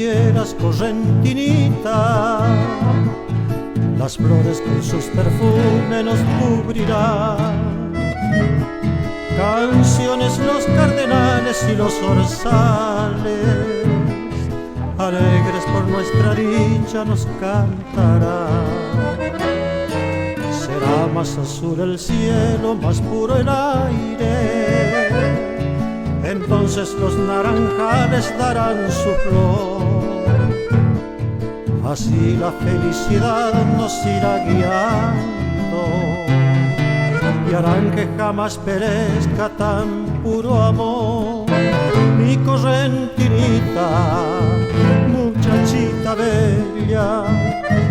quieras, correntinita. Las flores con sus perfumes nos cubrirán. Canciones los cardenales y los orzales, alegres por nuestra dicha nos cantarán. Será más azul el cielo, más puro el aire, entonces los naranjales darán su flor. Así la felicidad nos irá guiando y harán que jamás perezca tan puro amor. Mi correntinita, muchachita bella,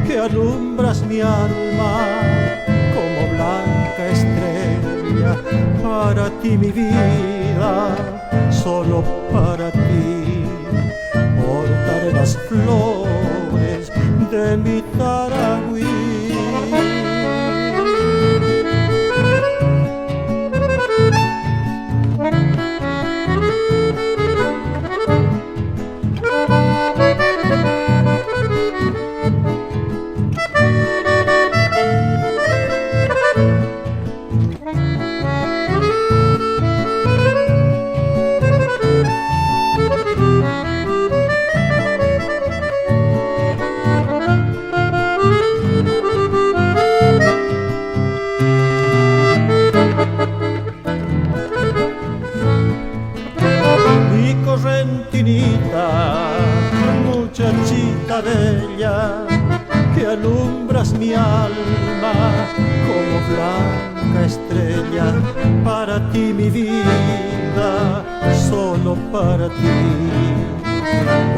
que alumbras mi alma como blanca estrella. Para ti mi vida, solo para ti, portaré las flores de mi Taragüí. Correntinita, muchachita bella, que alumbras mi alma como blanca estrella. Para ti mi vida, solo para ti,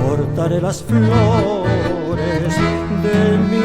portaré las flores de mi